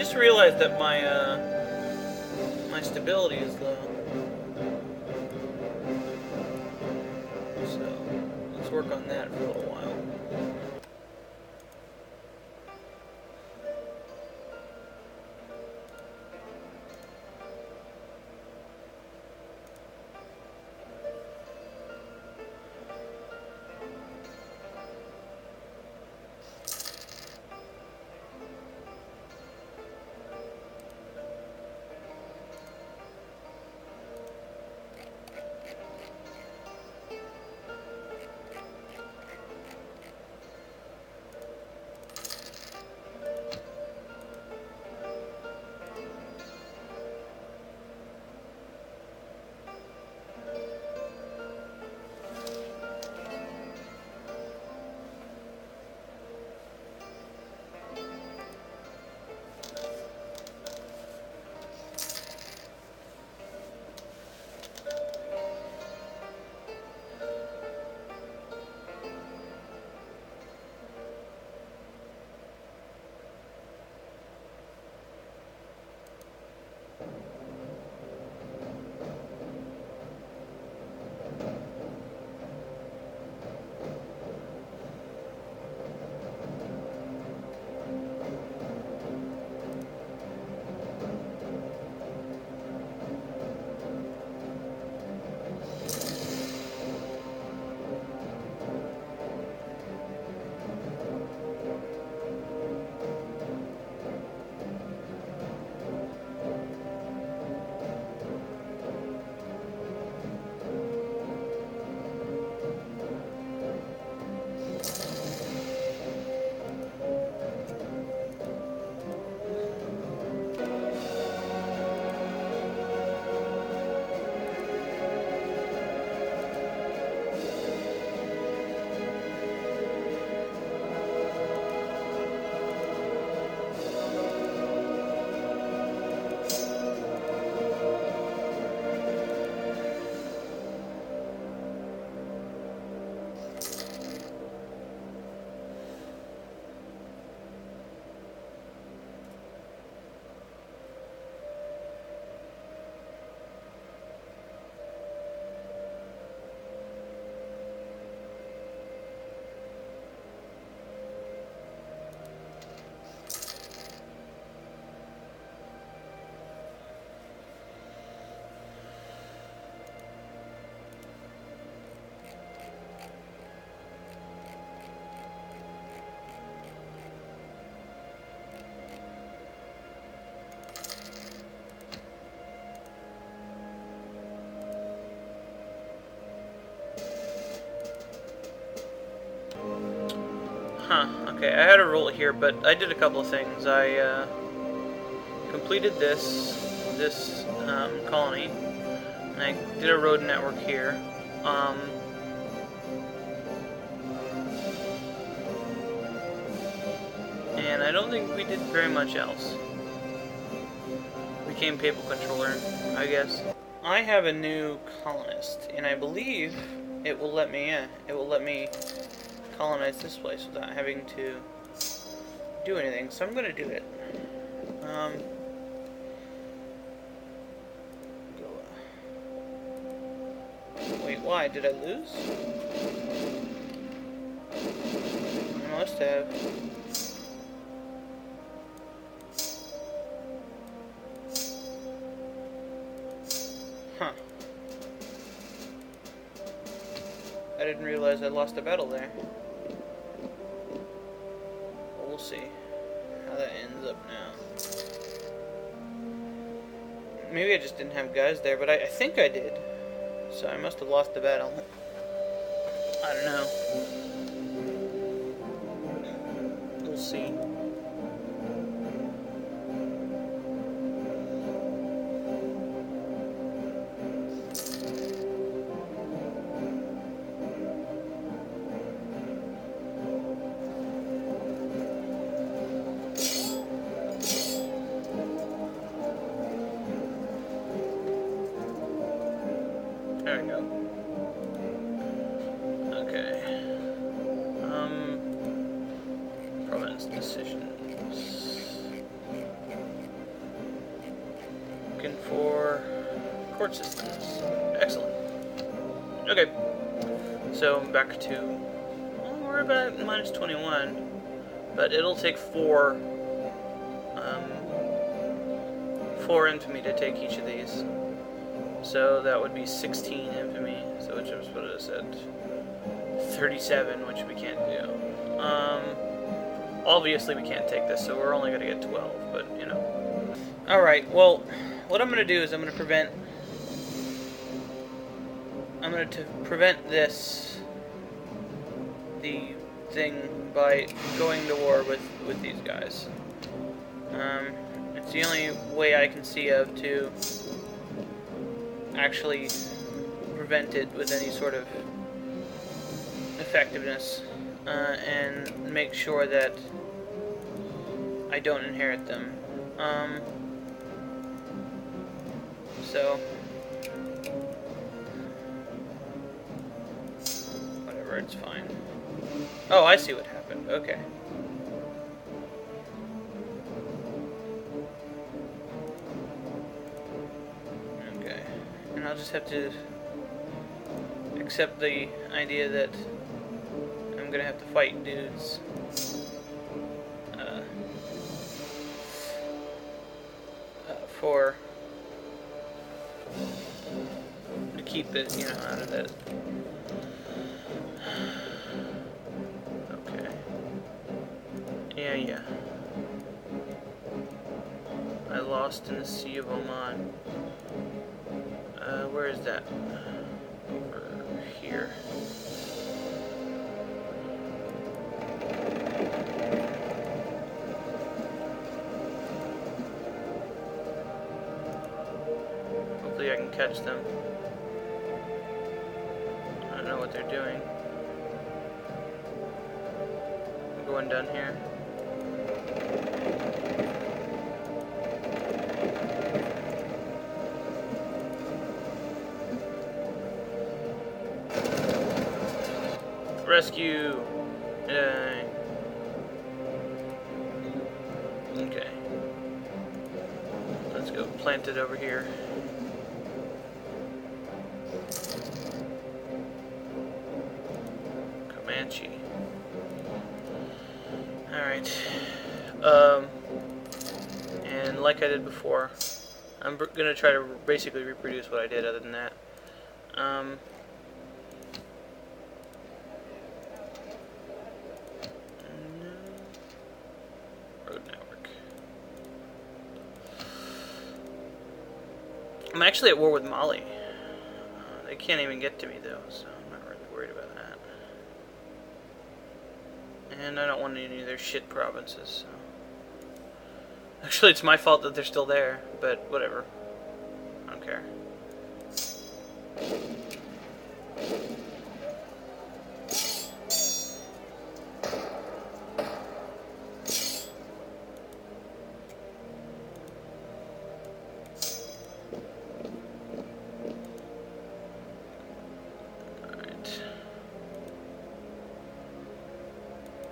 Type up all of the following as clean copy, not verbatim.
just realized that my stability is low. So let's work on that for a little while. Huh, okay, I had a roll here, but I did a couple of things. I completed this colony, and I did a road network here. And I don't think we did very much else. Became papal controller, I guess. I have a new colonist, and I believe it will let me in. It will let me colonize this place without having to do anything, so I'm gonna do it. Wait, why? Did I lose? I must have. Huh. I didn't realize I lost a battle there. Well, we'll see how that ends up now. Maybe I just didn't have guys there, but I think I did. So I must have lost the battle. I don't know. We'll see. There we go. Okay. Province decisions. looking for court systems. Excellent. Okay. So back to, well, we're about minus 21, but it'll take four infamy to take each of these. So that would be 16 infamy. So which is what it said. 37, which we can't do. Obviously we can't take this, so we're only gonna get 12. But you know. All right. Well, what I'm gonna do is I'm gonna prevent this, the thing, by going to war with these guys. It's the only way I can see of to actually prevent it with any sort of effectiveness, and make sure that I don't inherit them. So whatever, it's fine. Oh, I see what happened. Okay. Okay. And I'll just have to accept the idea that I'm gonna have to fight dudes. To keep it, you know, out of it. Okay. Yeah. I lost in the Sea of Oman. Where is that? Over here. Hopefully I can catch them. I don't know what they're doing. I'm going down here. Rescue! Okay. Let's go plant it over here. Comanche. Alright. And like I did before, I'm gonna try to basically reproduce what I did other than that. Road network. I'm actually at war with Mali. They can't even get to me though, so I'm not really worried about that. And I don't want any of their shit provinces, so. Actually, it's my fault that they're still there, but whatever. I don't care.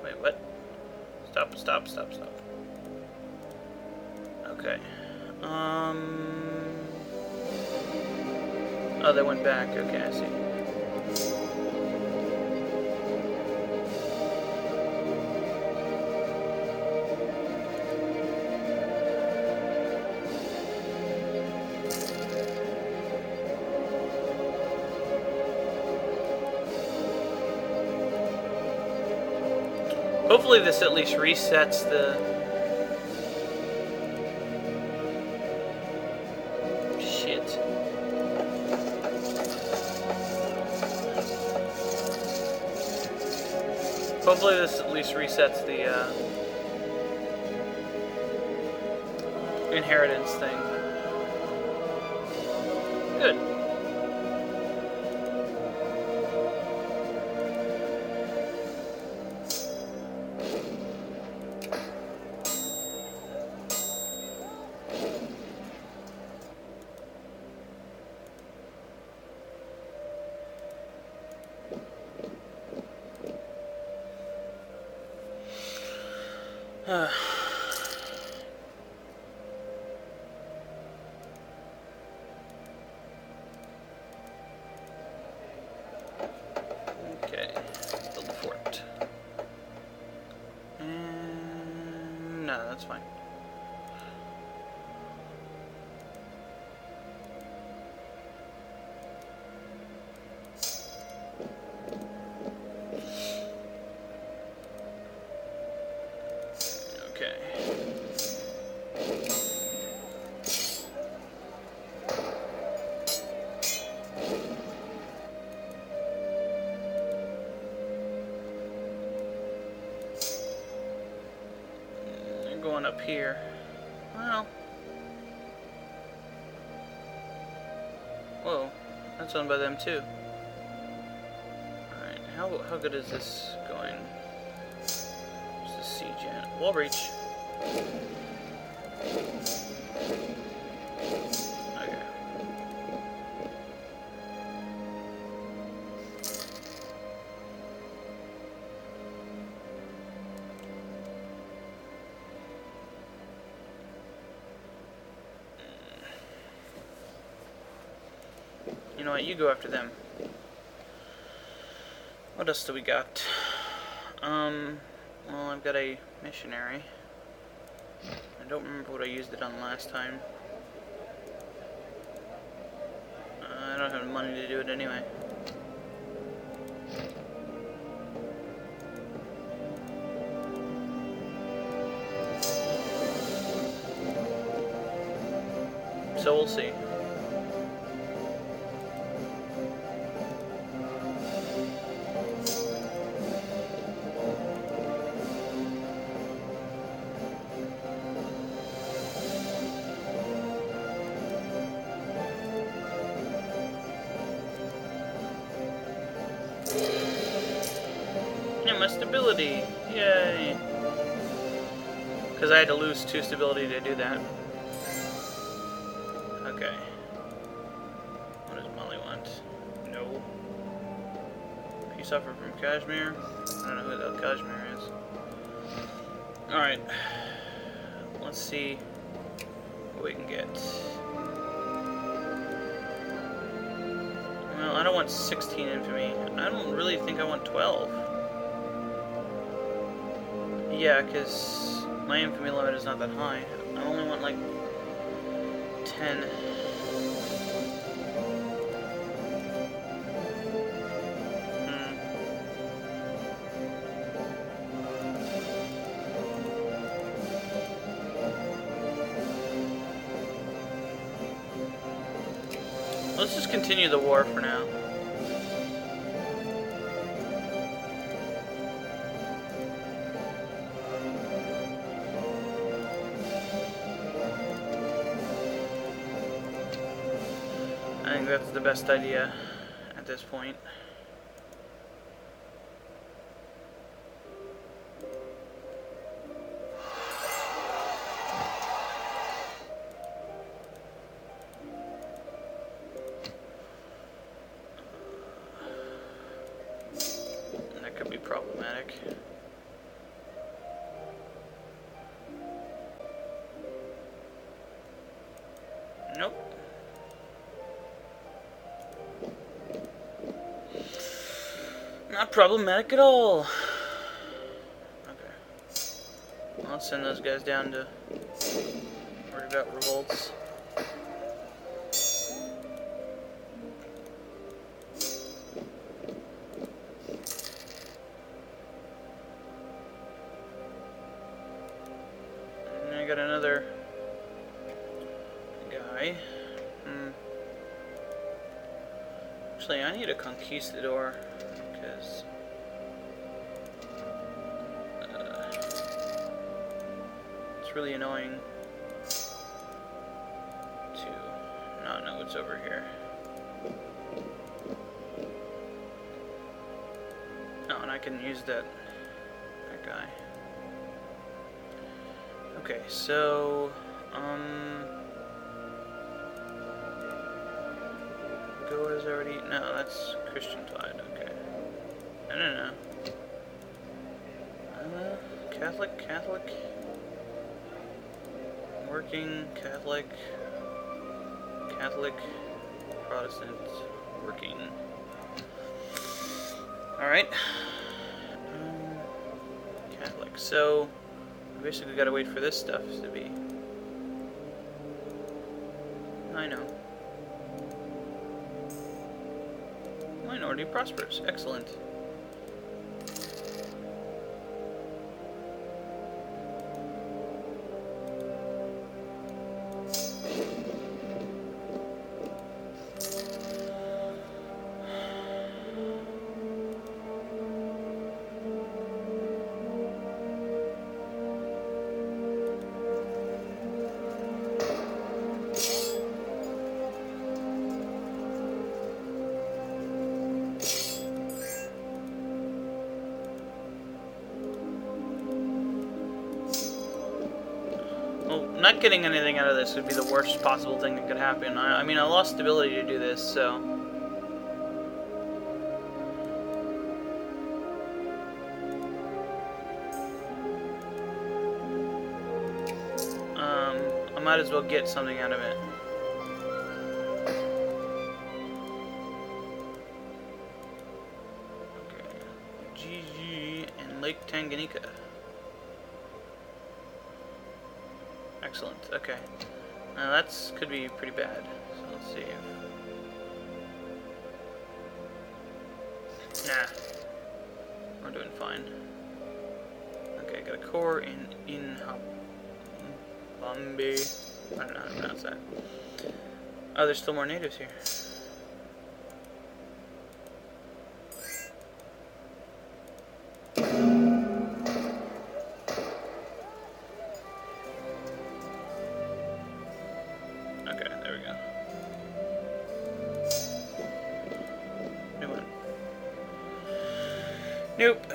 Wait, what? Stop. Okay. Oh, they went back. Okay, I see. Hopefully this at least resets the... Shit. Hopefully this at least resets the inheritance thing. Good. that's fine. Okay. They're going up here. Well. Whoa. That's owned by them too. Alright, how good is this going? What's the siege at? Wall breach. Okay. You know what, you go after them. What else do we got? Well, I've got a missionary. I don't remember what I used it on last time. I don't have the money to do it anyway. So we'll see. My stability, yay! Because I had to lose 2 stability to do that. Okay. What does Molly want? No. Peace offer from Kashmir. I don't know who that Kashmir is. Alright. Let's see what we can get. Well, I don't want 16 infamy. I don't really think I want 12. Yeah, because my infamy limit is not that high. I only want like 10. Let's just continue the war for now. I think that's the best idea at this point. That could be problematic. Nope. Not problematic at all. Okay. I'll send those guys down to worry about revolts. And I got another guy. Actually, I need a conquistador. Because it's really annoying to not know what's over here. Oh, and I can use that guy. Okay, so Go is already no, that's Christian Tide. Okay. No. Catholic, working, Catholic, Protestant, working. Alright. Catholic. So, We basically gotta wait for this stuff to be. I know. Minority prospers. Excellent. Well, not getting anything out of this would be the worst possible thing that could happen. I mean, I lost the ability to do this, so... I might as well get something out of it. Okay. GG and Lake Tanganyika. Excellent. Okay. Now that's could be pretty bad. So let's see. Nah. We're doing fine. Okay, I got a core in Bombay. I don't know how to pronounce that. Oh, there's still more natives here. Nope.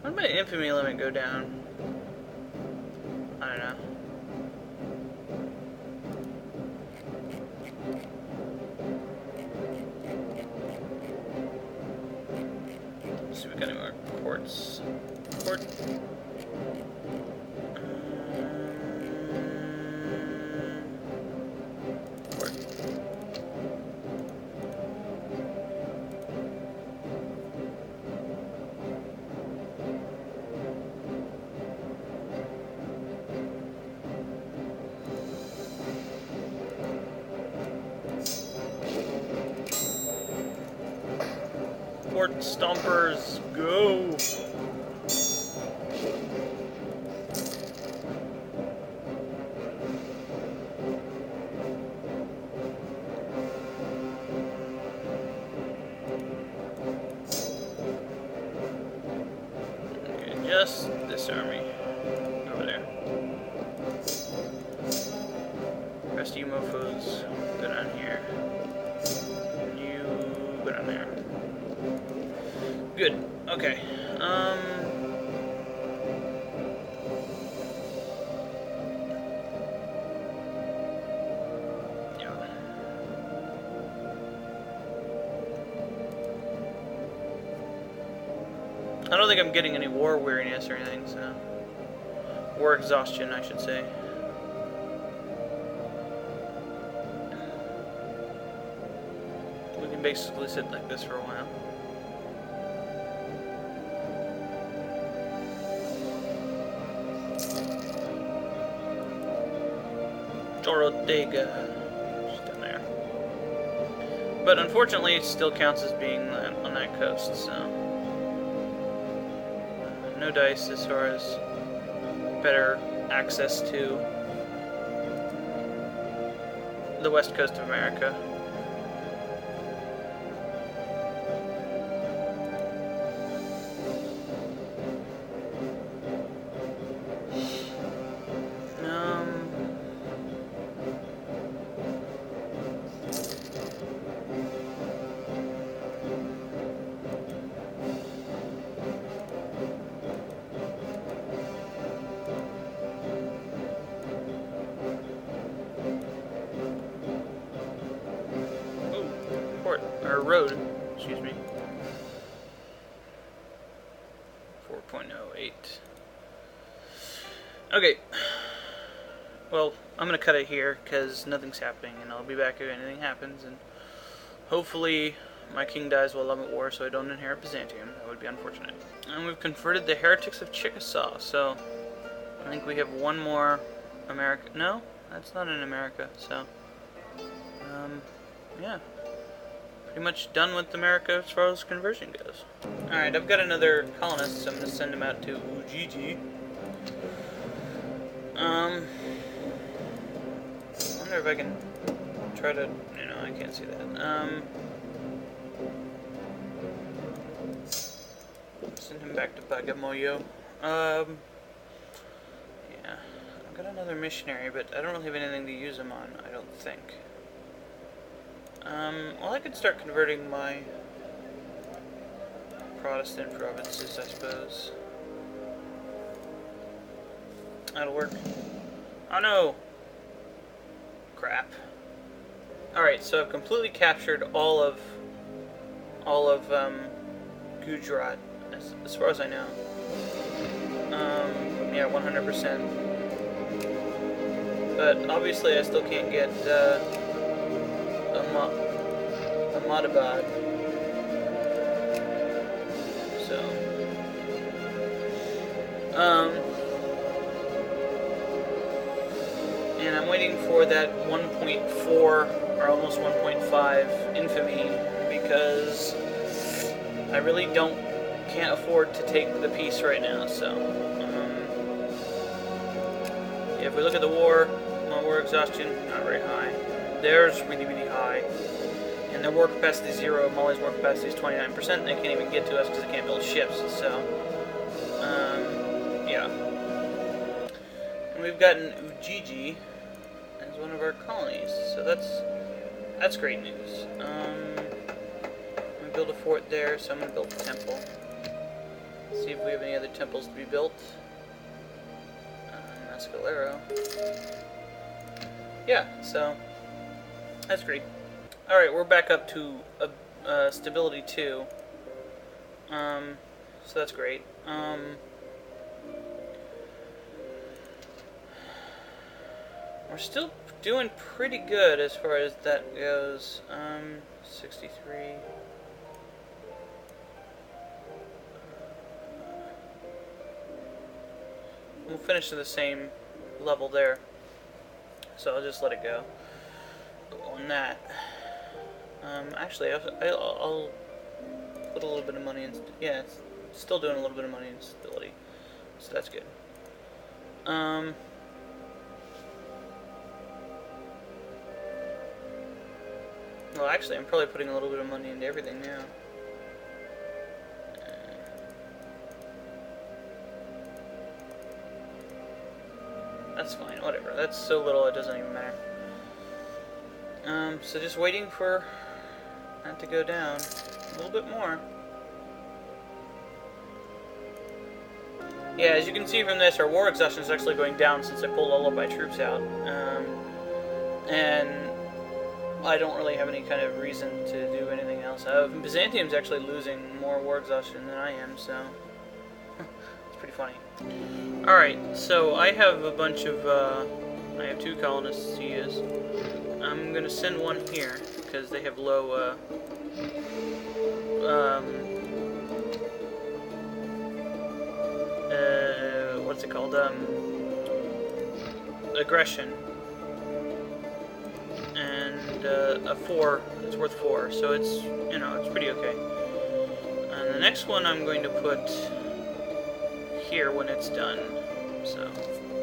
When did my infamy limit go down? I don't know. Let's see if we got any more ports. Port. Port. Port stompers, go! Okay, just this army over there. Rest of you mofos, go down here. You go down there. Good. Okay. Yeah. I don't think I'm getting any war weariness or anything, so... War exhaustion, I should say. We can basically sit like this for a while. Ortega, just down there. But unfortunately, it still counts as being on that coast, so no dice as far as better access to the west coast of America. or road, excuse me. 4.08. Okay. Well, I'm going to cut it here because nothing's happening, and I'll be back if anything happens, and hopefully my king dies while I'm at war so I don't inherit Byzantium. That would be unfortunate. And we've converted the heretics of Chickasaw, so I think we have one more America. No, that's not in America, so yeah. Pretty much done with America as far as conversion goes. Alright, I've got another colonist, so I'm going to send him out to Ujiji. I wonder if I can try to... I can't see that. Send him back to Bagamoyo. Yeah. I've got another missionary, but I don't really have anything to use him on, I don't think. Well, I could start converting my Protestant provinces, I suppose. That'll work. Oh no! Crap. Alright, so I've completely captured all of Gujarat, as far as I know. Yeah, 100%. But obviously I still can't get, Ahmadabad. So, and I'm waiting for that 1.4 or almost 1.5 infamy because I really can't afford to take the peace right now. So, yeah, if we look at the war, my war exhaustion not very high. Theirs really, really high. And their war capacity is 0. Mali's war capacity is 29%. And they can't even get to us because they can't build ships. So, yeah. And we've gotten Ujiji as one of our colonies. So that's great news. I'm going to build a fort there, so I'm going to build a temple. See if we have any other temples to be built. Mescalero. Yeah, so that's great. Alright, we're back up to stability 2. So that's great. We're still doing pretty good as far as that goes. 63. We'll finish to the same level there. So I'll just let it go on that. Actually, I'll put a little bit of money in. Yeah, it's still doing a little bit of money in stability, so that's good. Well, actually, I'm probably putting a little bit of money into everything now. That's fine, whatever. That's so little it doesn't even matter. So just waiting for that to go down a little bit more. Yeah, as you can see from this, our war exhaustion is actually going down since I pulled all of my troops out. And I don't really have any kind of reason to do anything else. Byzantium's actually losing more war exhaustion than I am, so it's pretty funny. Alright, so I have a bunch of, I have 2 colonists to use. I'm going to send one here, because they have low, what's it called, aggression. And, a 4, it's worth 4, so it's, it's pretty okay. And the next one I'm going to put here when it's done, so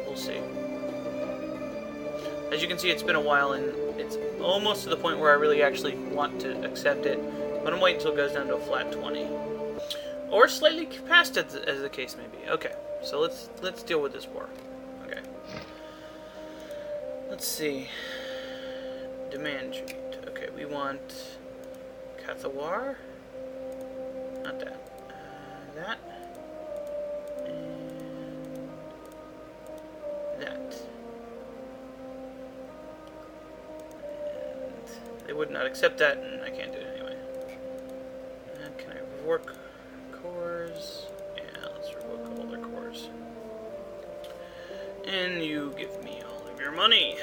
we'll see. As you can see, it's been a while, and it's almost to the point where I really actually want to accept it, but I'm waiting until it goes down to a flat 20. Or slightly past it, as the case may be. Okay, so let's deal with this war. Okay. Let's see. Demand treat. Okay, we want Cathawar. Not that. That. And that. And they would not accept that, and I can't do it anyway. rework cores. Yeah, let's rework all their cores. And you give me all of your money.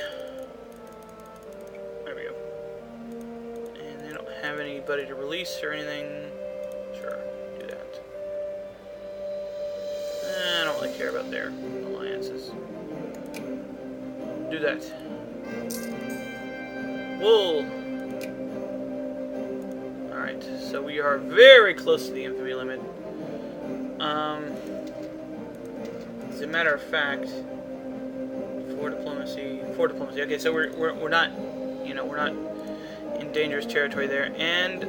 There we go. And they don't have anybody to release or anything. Sure, do that. I don't really care about their alliances. Do that. Wool! Alright, so we are very close to the infamy limit. As a matter of fact, for diplomacy. Okay, so we're not, you know, we're not in dangerous territory there. And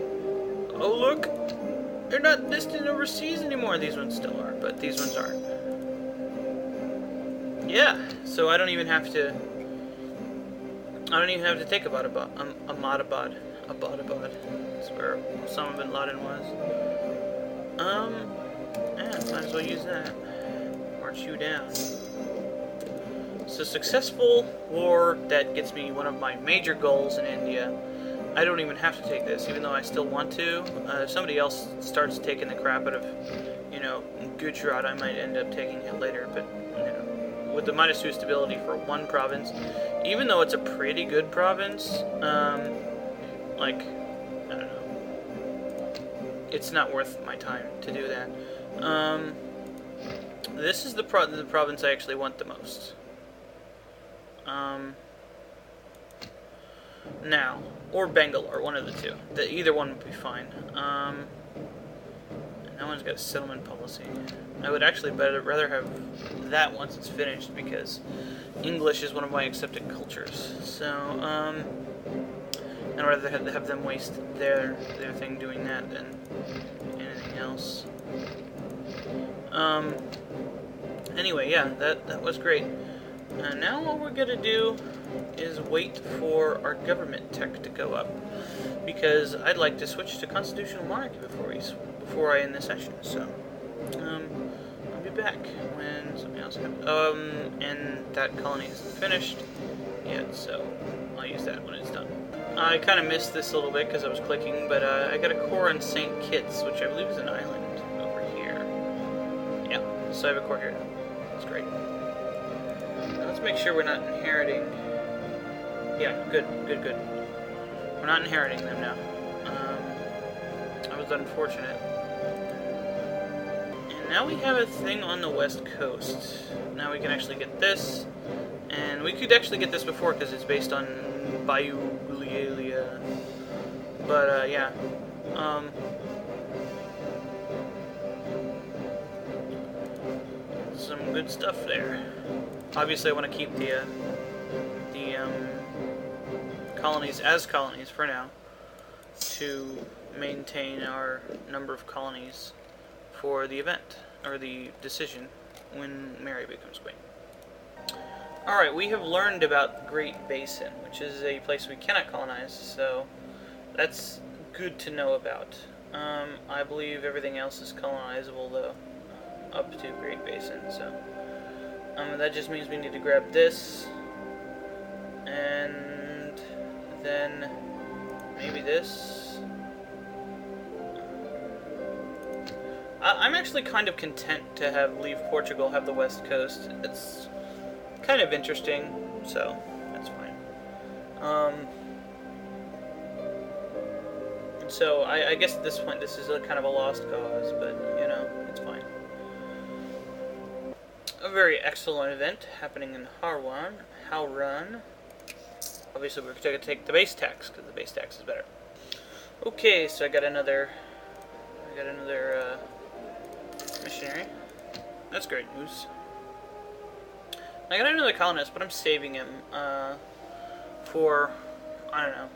oh look, they're not distant overseas anymore. These ones still are, but these ones aren't. Yeah, so I don't even have to take Ahmadabad. That's where Osama bin Laden was. Yeah, might as well use that. March you down. So successful war, that gets me one of my major goals in India. I don't even have to take this, even though I still want to. If somebody else starts taking the crap out of, you know, Gujarat, I might end up taking it later. But, you know, with the -2 stability for one province, even though it's a pretty good province, like, I don't know, it's not worth my time to do that. This is the province I actually want the most. Now, or Bangalore, one of the two. Either one would be fine. That one's got a settlement policy. I would actually rather have that once it's finished, because English is one of my accepted cultures. So, I'd rather have them waste their thing doing that than anything else. Anyway, yeah, that was great. Now what we're gonna do is wait for our government tech to go up, because I'd like to switch to constitutional monarchy before I end the session. So, I'll be back when something else happens. And that colony isn't finished yet, so I'll use that when it's done. I kind of missed this a little bit because I was clicking, but I got a core on St. Kitts, which I believe is an island over here. Yeah, so I have a core here. That's great. Now let's make sure we're not inheriting. Yeah, good. We're not inheriting them now. That was unfortunate. And now we have a thing on the west coast. Now we can actually get this. And we could actually get this before because it's based on Biulia. But, yeah. Some good stuff there. Obviously, I want to keep the colonies as colonies for now, to maintain our number of colonies for the event, or the decision, when Mary becomes queen. Alright, we have learned about Great Basin, which is a place we cannot colonize, so that's good to know about. I believe everything else is colonizable, though, up to Great Basin, so that just means we need to grab this, and then maybe this. I'm actually kind of content to leave Portugal have the west coast. It's kind of interesting, so that's fine. So I guess at this point this is kind of a lost cause, but you know, it's fine. A very excellent event happening in Howrun. Obviously, we're going to take the base tax because the base tax is better. Okay, so I got another missionary. That's great news. I got another colonist, but I'm saving him for, I don't know.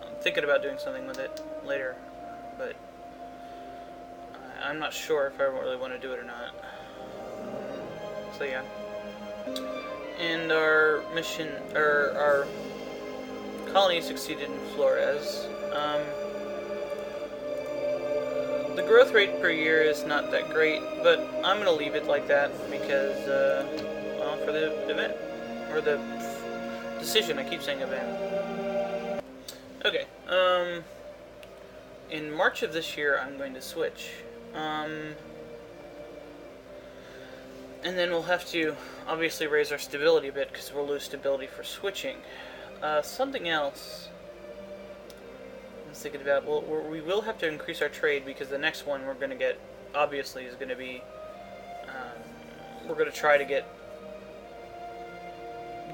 I'm thinking about doing something with it later, but I'm not sure if I really want to do it or not. So yeah. And our mission, or our colony succeeded in Flores. The growth rate per year is not that great, but I'm going to leave it like that because, well, for the event, or the decision, I keep saying event. Okay, in March of this year, I'm going to switch. And then we'll have to obviously raise our stability a bit because we'll lose stability for switching. Something else I was thinking about, well, we will have to increase our trade because the next one we're going to get, obviously, is going to be, we're going to try to get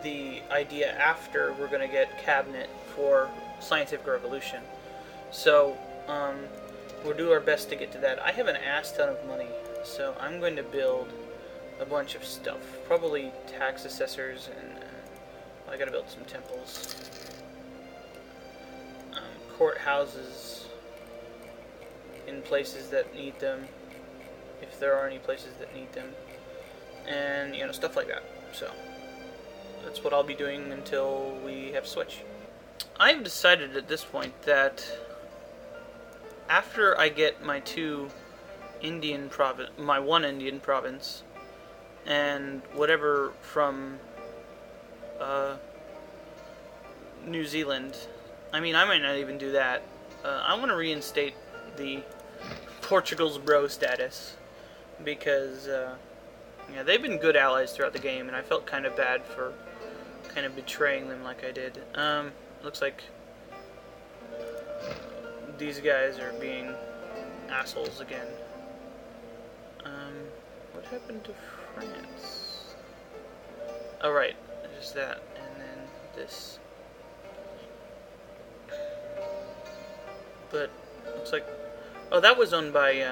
the idea after we're going to get cabinet for scientific revolution. So, we'll do our best to get to that. I have an ass ton of money, so I'm going to build a bunch of stuff. Probably tax assessors and I gotta build some temples. Courthouses in places that need them, if there are any places that need them. And, you know, stuff like that. So, that's what I'll be doing until we have switch. I've decided at this point that after I get my one Indian province, and whatever from New Zealand. I mean, I might not even do that. I want to reinstate the Portugal's bro status because yeah, they've been good allies throughout the game, and I felt kind of bad for kind of betraying them like I did. Looks like these guys are being assholes again. What happened to France? Oh, right. There's that. And then this. But, looks like... Oh, that was owned by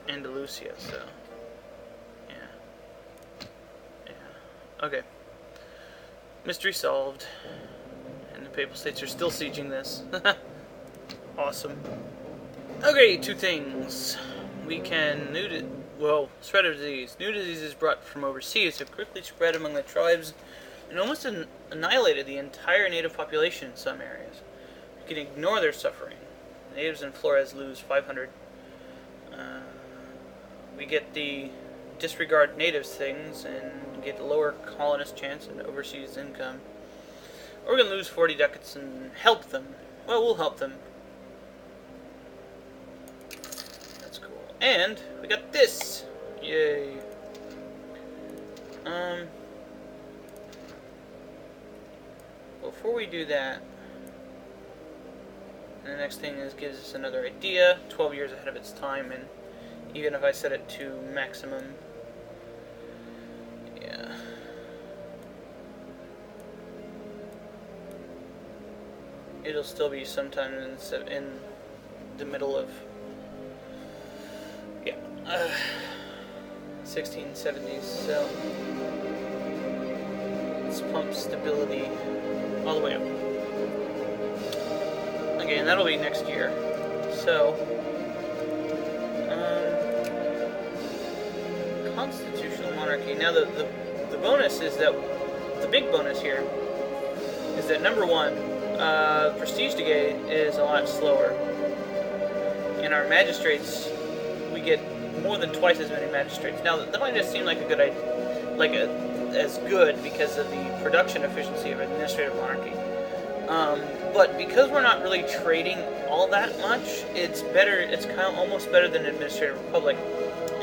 Andalusia, so... Yeah. Yeah. Okay. Mystery solved. And the Papal States are still sieging this. Awesome. Okay, two things. We can spread of disease. New diseases brought from overseas have quickly spread among the tribes and almost annihilated the entire native population in some areas. We can ignore their suffering. Natives in Flores lose 500. We get the disregard natives things and get a lower colonist chance and overseas income. Or we're going to lose 40 ducats and help them. Well, we'll help them. And we got this. Yay. Before we do that, the next thing is gives us another idea. 12 years ahead of its time, and even if I set it to maximum, yeah. It'll still be sometime in the middle of 1670s, so let's pump stability all the way up. Okay, and that'll be next year. So, constitutional monarchy. Now the bonus is that, the big bonus here, is that number one, prestige decay is a lot slower. And our magistrates, we get more than twice as many magistrates. Now, that might just seem like a good idea, as good because of the production efficiency of administrative monarchy. But because we're not really trading all that much, it's better. It's kind of almost better than administrative republic.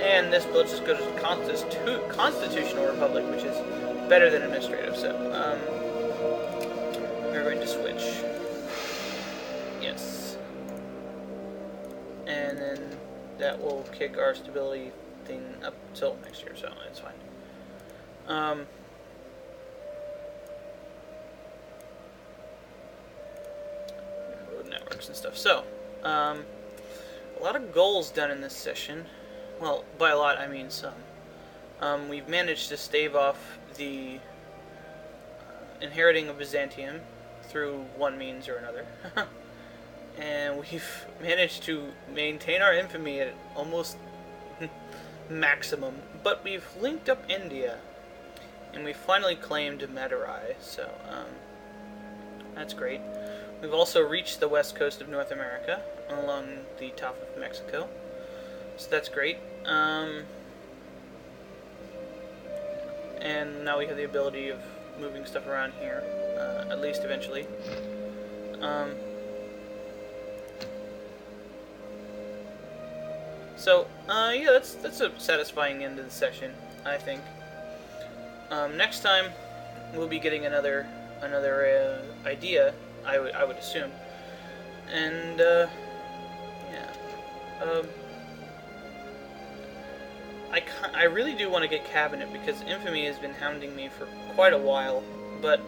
And this, let's just go to constitutional republic, which is better than administrative. So, we're going to switch. Yes. And then that will kick our stability thing up till next year, so it's fine. Road networks and stuff. So, a lot of goals done in this session. Well, by a lot, I mean some. We've managed to stave off the inheriting of Byzantium through one means or another. And we've managed to maintain our infamy at almost maximum. But we've linked up India. And we finally claimed Madurai. So, that's great. We've also reached the west coast of North America, along the top of Mexico. So that's great. And now we have the ability of moving stuff around here, at least eventually. So, yeah, that's a satisfying end of the session, I think. Next time, we'll be getting another idea, I would assume. And, yeah. I really do want to get Cabinet, because Infamy has been hounding me for quite a while, but,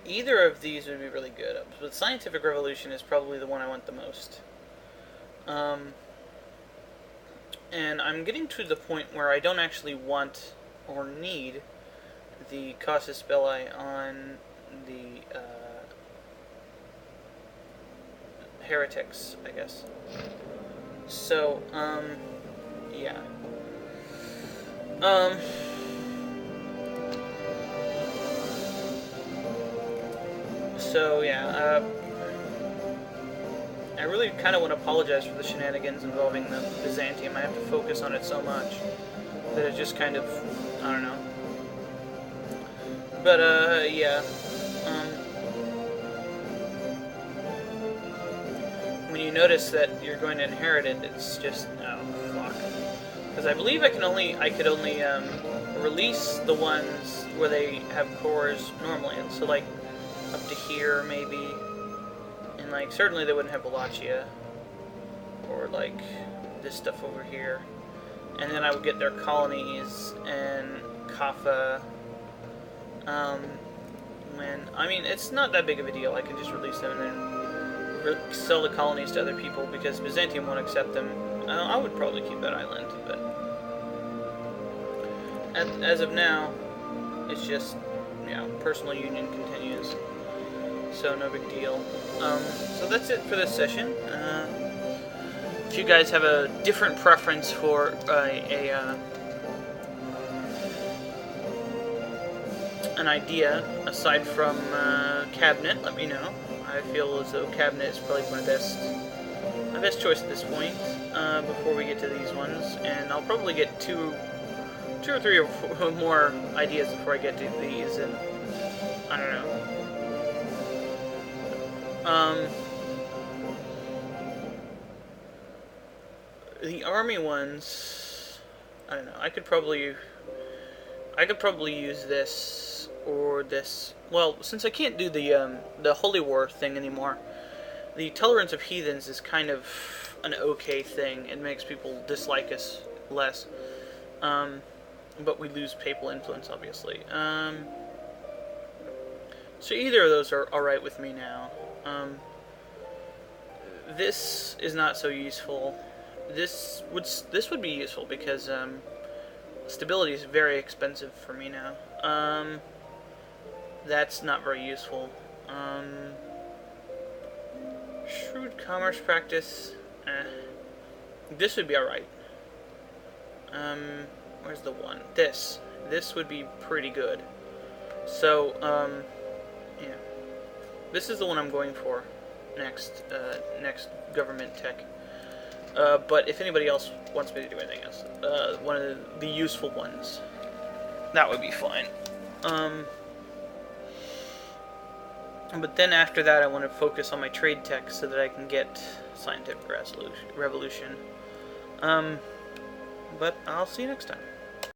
either of these would be really good, but Scientific Revolution is probably the one I want the most. And I'm getting to the point where I don't actually want or need the Casus Belli on the heretics, I guess. So, yeah. So, yeah, I really kind of want to apologize for the shenanigans involving the Byzantium. I have to focus on it so much that it just kind of, I don't know. But, yeah. When you notice that you're going to inherit it, it's just, oh, fuck. Because I believe I could only release the ones where they have cores normally. So, like, up to here, maybe. And, like, certainly they wouldn't have Wallachia. Or, like, this stuff over here. And then I would get their colonies and Kaffa. I mean, it's not that big of a deal. I can just release them and then sell the colonies to other people, because Byzantium won't accept them. I would probably keep that island, but as of now, it's just, yeah, personal union continues, so no big deal. So that's it for this session. If you guys have a different preference for an idea aside from Cabinet, let me know. I feel as though Cabinet is probably my best choice at this point, before we get to these ones, and I'll probably get two or three or four more ideas before I get to these, and I don't know. The army ones, I don't know. I could probably use this or this. Well, since I can't do the Holy War thing anymore, the Tolerance of Heathens is kind of an okay thing. It makes people dislike us less. But we lose papal influence, obviously. So either of those are alright with me now. This is not so useful. This would be useful because stability is very expensive for me now. That's not very useful. Shrewd commerce practice. This would be alright. Where's the one? This would be pretty good. So, yeah. This is the one I'm going for next government tech. But if anybody else wants me to do anything else, one of the useful ones, that would be fine. But then after that, I want to focus on my trade tech so that I can get Scientific Revolution. But I'll see you next time.